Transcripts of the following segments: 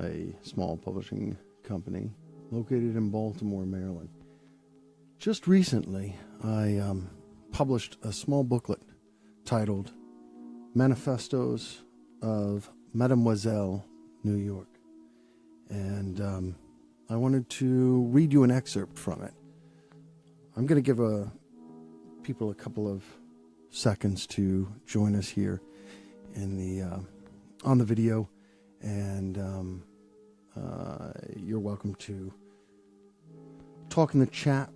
a small publishing company located in Baltimore, Maryland. Just recently, I published a small booklet titled Manifestos of Mademoiselle, New York. And I wanted to read you an excerpt from it. I'm going to give people a couple of seconds to join us here in the on the video, and you're welcome to talk in the chat.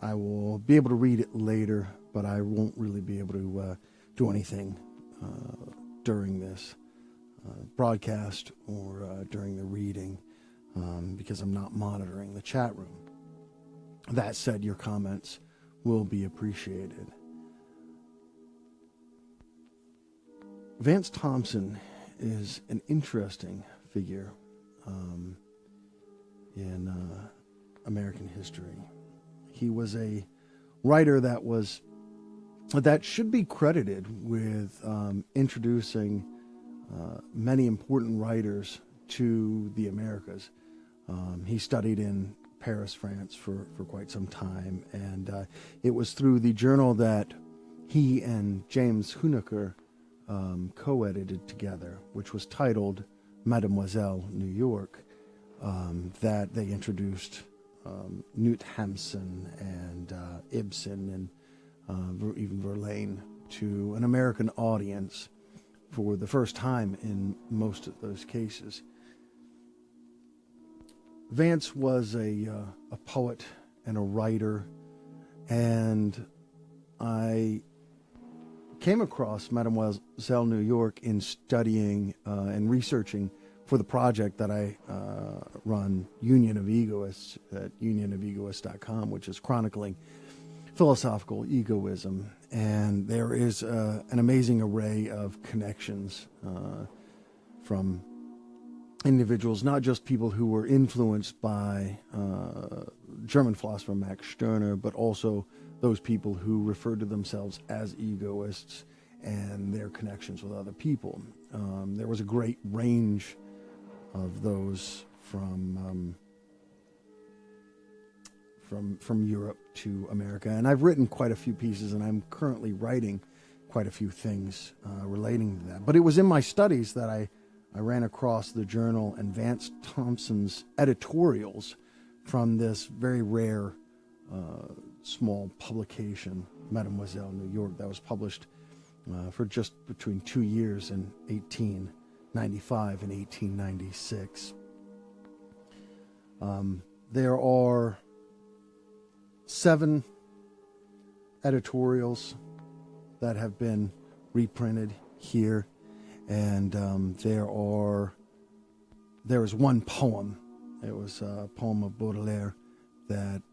I will be able to read it later, but I won't really be able to do anything during this broadcast or during the reading because I'm not monitoring the chat room. That said, your comments will be appreciated. Vance Thompson is an interesting figure in American history. He was a writer that should be credited with introducing many important writers to the Americas. He studied in Paris, France for quite some time, and it was through the journal that he and James Huneker co-edited together, which was titled Mademoiselle, New York, that they introduced Knut Hamsun and Ibsen and even Verlaine to an American audience for the first time in most of those cases. Vance was a poet and a writer, and I came across Mademoiselle New York in studying and researching for the project that I run, Union of Egoists, at unionofelgoists.com, which is chronicling philosophical egoism. And there is an amazing array of connections from individuals, not just people who were influenced by German philosopher Max Stirner, but also those people who referred to themselves as egoists and their connections with other people. There was a great range of those from Europe to America, and I've written quite a few pieces, and I'm currently writing quite a few things relating to that. But it was in my studies that I ran across the journal and Vance Thompson's editorials from this very rare small publication, Mademoiselle New York, that was published for just between 2 years in 1895 and 1896. There are 7 editorials that have been reprinted here, and there is one poem. It was a poem of Baudelaire that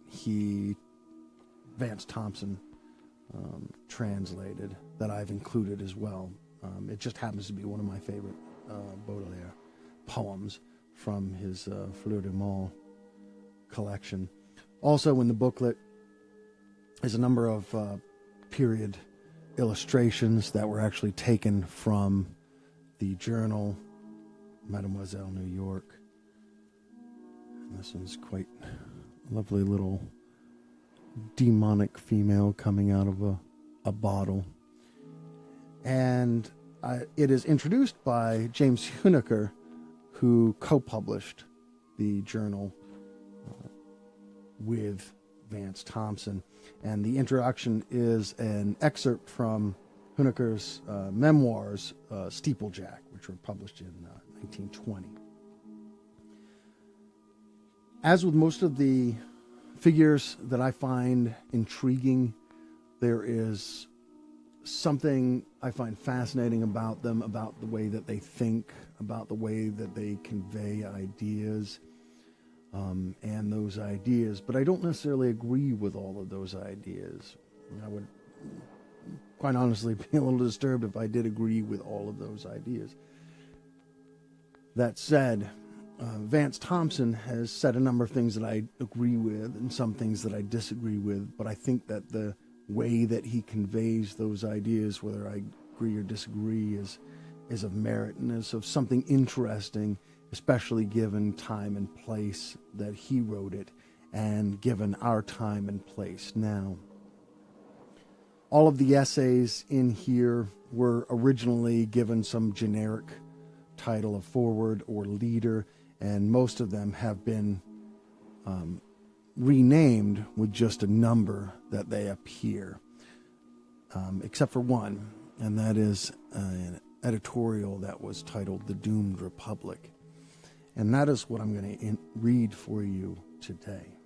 Vance Thompson translated, that I've included as well. It just happens to be one of my favorite Baudelaire poems from his Fleur de Mal collection. Also in the booklet is a number of period illustrations that were actually taken from the journal Mademoiselle New York. And this one's quite a lovely little demonic female coming out of a bottle. And it is introduced by James Huneker, who co-published the journal with Vance Thompson. And the introduction is an excerpt from Huneker's memoirs, Steeplejack, which were published in 1920. As with most of the figures that I find intriguing, there is something I find fascinating about them, about the way that they think, about the way that they convey ideas, and those ideas. But I don't necessarily agree with all of those ideas. I would quite honestly be a little disturbed if I did agree with all of those ideas. That said, Vance Thompson has said a number of things that I agree with and some things that I disagree with, but I think that the way that he conveys those ideas, whether I agree or disagree, is is of merit and is of something interesting, especially given time and place that he wrote it, and given our time and place now. All of the essays in here were originally given some generic title of foreword or leader, and most of them have been renamed with just a number that they appear, except for one, and that is an editorial that was titled The Doomed Republic. And that is what I'm going to read for you today.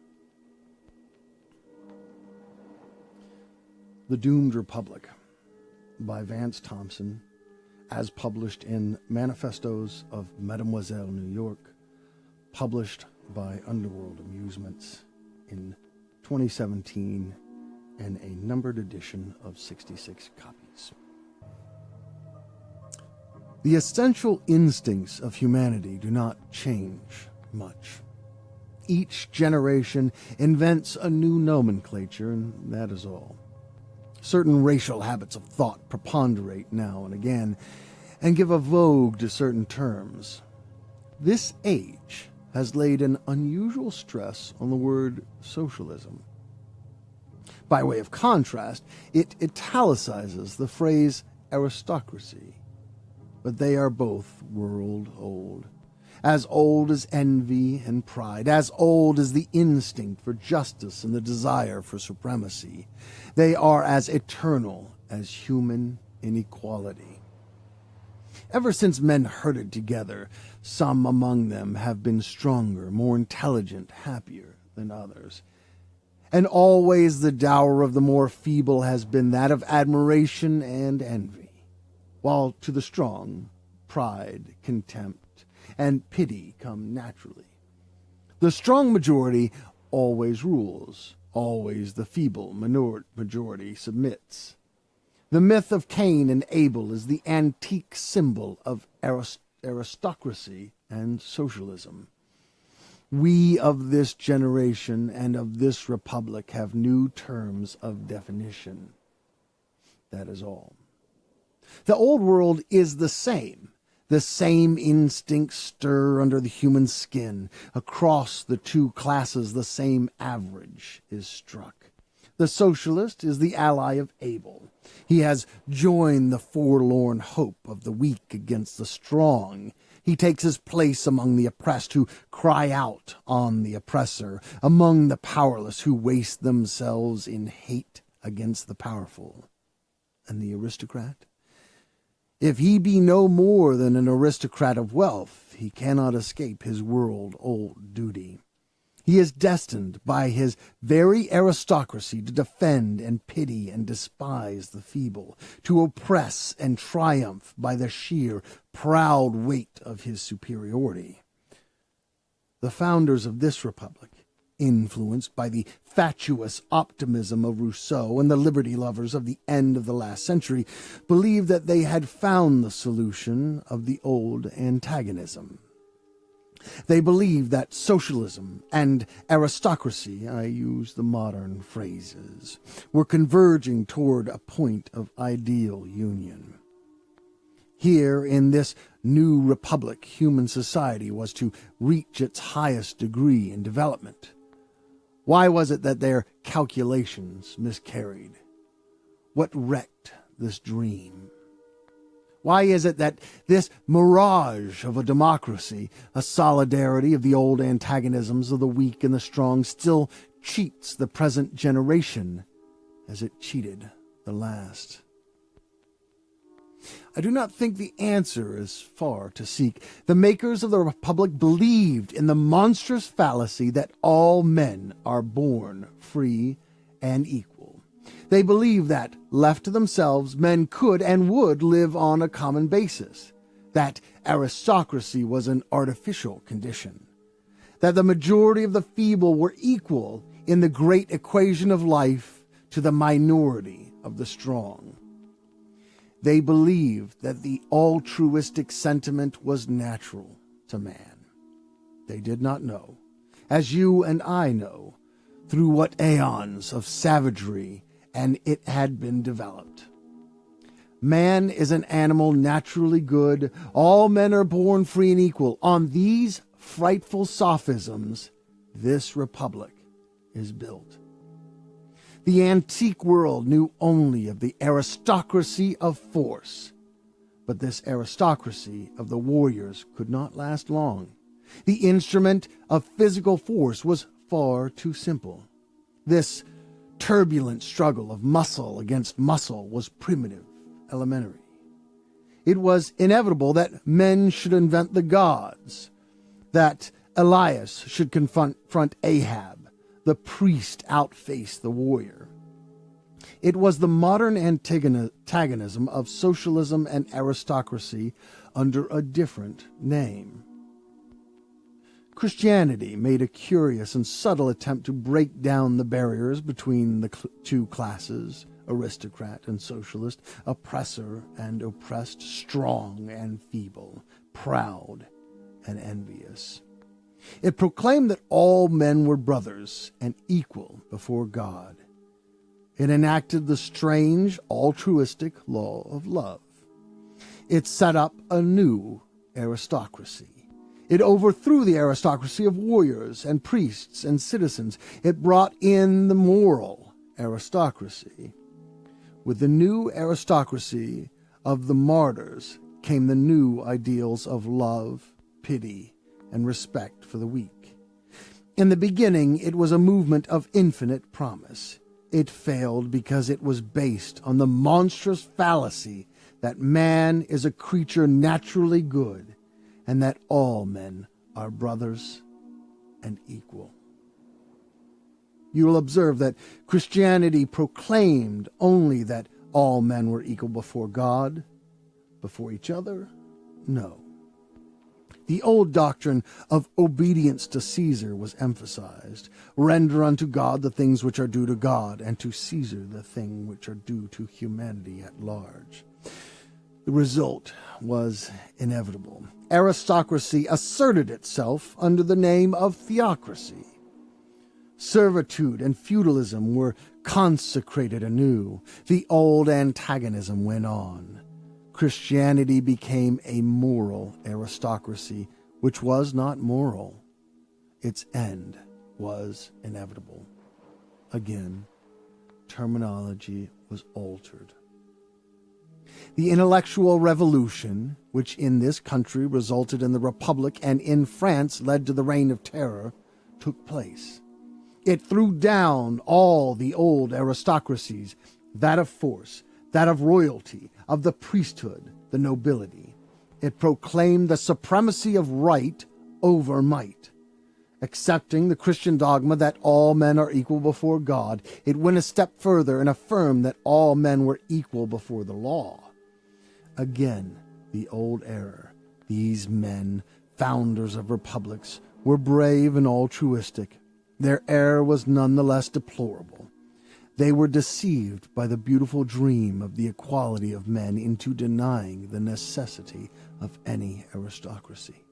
The Doomed Republic by Vance Thompson, as published in Manifestos of Mademoiselle, New York, published by Underworld Amusements in 2017 and a numbered edition of 66 copies. The essential instincts of humanity do not change much. Each generation invents a new nomenclature, and that is all. Certain racial habits of thought preponderate now and again, and give a vogue to certain terms. This age has laid an unusual stress on the word socialism. By way of contrast, it italicizes the phrase aristocracy, but they are both world old as envy and pride, as old as the instinct for justice and the desire for supremacy. They are as eternal as human inequality. Ever since men herded together, some among them have been stronger, more intelligent, happier than others. And always the dower of the more feeble has been that of admiration and envy, while to the strong, pride, contempt, and pity come naturally. The strong majority always rules, always the feeble majority submits. The myth of Cain and Abel is the antique symbol of aristocracy and socialism. We of this generation and of this republic have new terms of definition. That is all. The old world is the same. The same instincts stir under the human skin. Across the two classes, the same average is struck. The socialist is the ally of Abel. He has joined the forlorn hope of the weak against the strong. He takes his place among the oppressed who cry out on the oppressor, among the powerless who waste themselves in hate against the powerful. And the aristocrat? If he be no more than an aristocrat of wealth, he cannot escape his world-old duty. He is destined by his very aristocracy to defend and pity and despise the feeble, to oppress and triumph by the sheer, proud weight of his superiority. The founders of this republic, influenced by the fatuous optimism of Rousseau and the liberty lovers of the end of the last century, believed that they had found the solution of the old antagonism. They believed that socialism and aristocracy, I use the modern phrases, were converging toward a point of ideal union. Here, in this new republic, human society was to reach its highest degree in development. Why was it that their calculations miscarried? What wrecked this dream? Why is it that this mirage of a democracy, a solidarity of the old antagonisms of the weak and the strong, still cheats the present generation as it cheated the last? I do not think the answer is far to seek. The makers of the Republic believed in the monstrous fallacy that all men are born free and equal. They believed that, left to themselves, men could and would live on a common basis, that aristocracy was an artificial condition, that the majority of the feeble were equal in the great equation of life to the minority of the strong. They believed that the altruistic sentiment was natural to man. They did not know, as you and I know, through what aeons of savagery and it had been developed. Man is an animal naturally good. All men are born free and equal. On these frightful sophisms, this republic is built. The antique world knew only of the aristocracy of force, but this aristocracy of the warriors could not last long. The instrument of physical force was far too simple. This turbulent struggle of muscle against muscle was primitive, elementary. It was inevitable that men should invent the gods, that Elias should confront Ahab, the priest outface the warrior. It was the modern antagonism of socialism and aristocracy under a different name. Christianity made a curious and subtle attempt to break down the barriers between the two classes, aristocrat and socialist, oppressor and oppressed, strong and feeble, proud and envious. It proclaimed that all men were brothers and equal before God. It enacted the strange, altruistic law of love. It set up a new aristocracy. It overthrew the aristocracy of warriors and priests and citizens. It brought in the moral aristocracy. With the new aristocracy of the martyrs came the new ideals of love, pity, and respect for the weak. In the beginning, it was a movement of infinite promise. It failed because it was based on the monstrous fallacy that man is a creature naturally good, and that all men are brothers and equal. You will observe that Christianity proclaimed only that all men were equal before God, before each other? No. The old doctrine of obedience to Caesar was emphasized. Render unto God the things which are due to God, and to Caesar the things which are due to humanity at large. The result was inevitable. Aristocracy asserted itself under the name of theocracy. Servitude and feudalism were consecrated anew. The old antagonism went on. Christianity became a moral aristocracy, which was not moral. Its end was inevitable. Again, terminology was altered. The intellectual revolution, which in this country resulted in the Republic and in France led to the Reign of Terror, took place. It threw down all the old aristocracies, that of force, that of royalty, of the priesthood, the nobility. It proclaimed the supremacy of right over might. Accepting the Christian dogma that all men are equal before God, it went a step further and affirmed that all men were equal before the law. Again, the old error. These men, founders of republics, were brave and altruistic. Their error was nonetheless deplorable. They were deceived by the beautiful dream of the equality of men into denying the necessity of any aristocracy.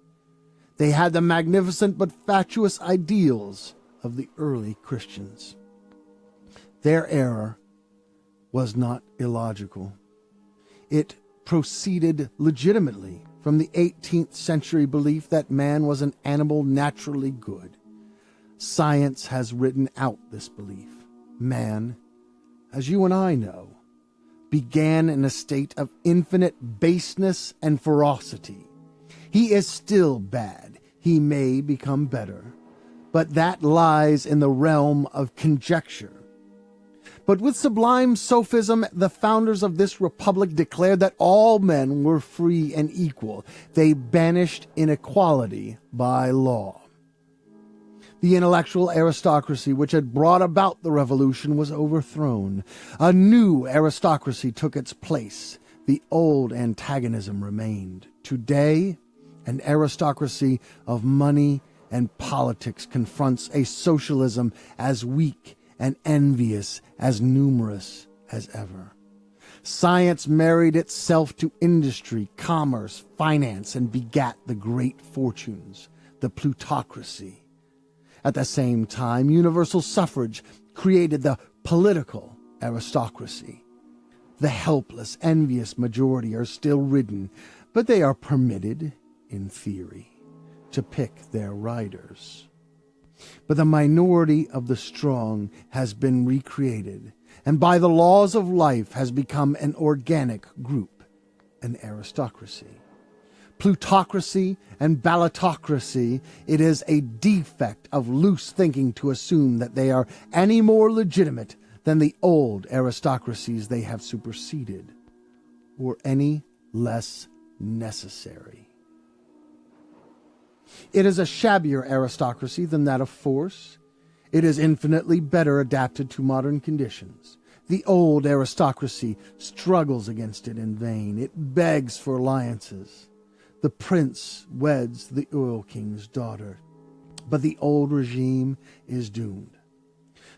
They had the magnificent but fatuous ideals of the early Christians. Their error was not illogical. It proceeded legitimately from the 18th century belief that man was an animal naturally good. Science has written out this belief. Man, as you and I know, began in a state of infinite baseness and ferocity. He is still bad. He may become better, but that lies in the realm of conjecture. But with sublime sophism, the founders of this republic declared that all men were free and equal. They banished inequality by law. The intellectual aristocracy which had brought about the revolution was overthrown. A new aristocracy took its place. The old antagonism remained. Today, an aristocracy of money and politics confronts a socialism as weak and envious, as numerous as ever. Science married itself to industry, commerce, finance, and begat the great fortunes, the plutocracy. At the same time, universal suffrage created the political aristocracy. The helpless, envious majority are still ridden, but they are permitted, in theory, to pick their riders. But the minority of the strong has been recreated, and by the laws of life has become an organic group, an aristocracy. Plutocracy and ballotocracy, it is a defect of loose thinking to assume that they are any more legitimate than the old aristocracies they have superseded, or any less necessary. It is a shabbier aristocracy than that of force. It is infinitely better adapted to modern conditions. The old aristocracy struggles against it in vain. It begs for alliances. The prince weds the oil king's daughter, but the old regime is doomed.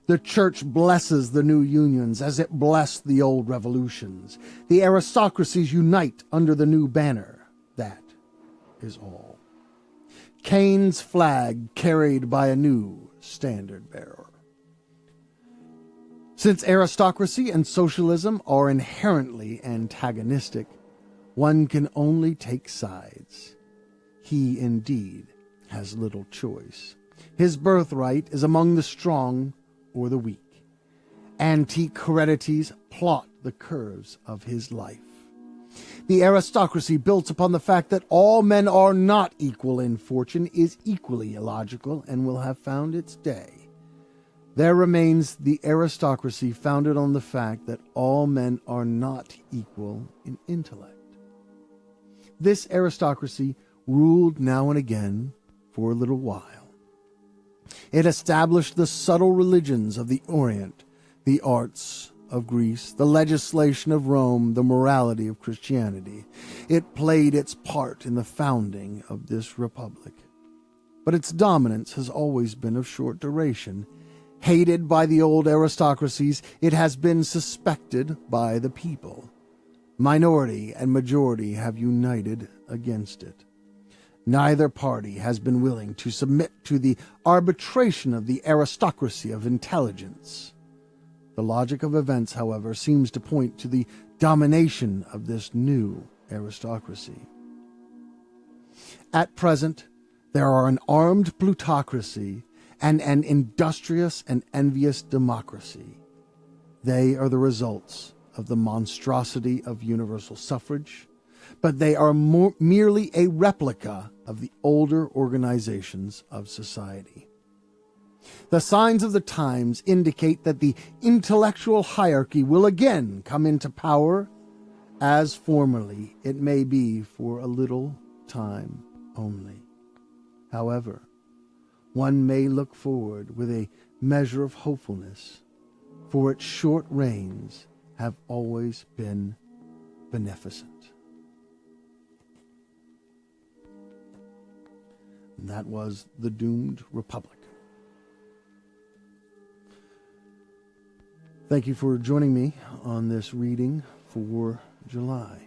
The church blesses the new unions as it blessed the old revolutions. The aristocracies unite under the new banner. That is all. Cain's flag carried by a new standard bearer. Since aristocracy and socialism are inherently antagonistic, one can only take sides. He indeed has little choice. His birthright is among the strong or the weak. Antique heredities plot the curves of his life. The aristocracy built upon the fact that all men are not equal in fortune is equally illogical and will have found its day. There remains the aristocracy founded on the fact that all men are not equal in intellect. This aristocracy ruled now and again for a little while. It established the subtle religions of the Orient, the arts of Greece, the legislation of Rome, the morality of Christianity. It played its part in the founding of this republic. But its dominance has always been of short duration. Hated by the old aristocracies, it has been suspected by the people. Minority and majority have united against it. Neither party has been willing to submit to the arbitration of the aristocracy of intelligence. The logic of events, however, seems to point to the domination of this new aristocracy. At present, there are an armed plutocracy and an industrious and envious democracy. They are the results of the monstrosity of universal suffrage, but they are merely a replica of the older organizations of society. The signs of the times indicate that the intellectual hierarchy will again come into power, as formerly it may be for a little time only. However, one may look forward with a measure of hopefulness, for its short reigns have always been beneficent. And that was The Doomed Republic. Thank you for joining me on this reading for July.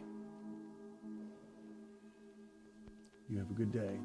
You have a good day.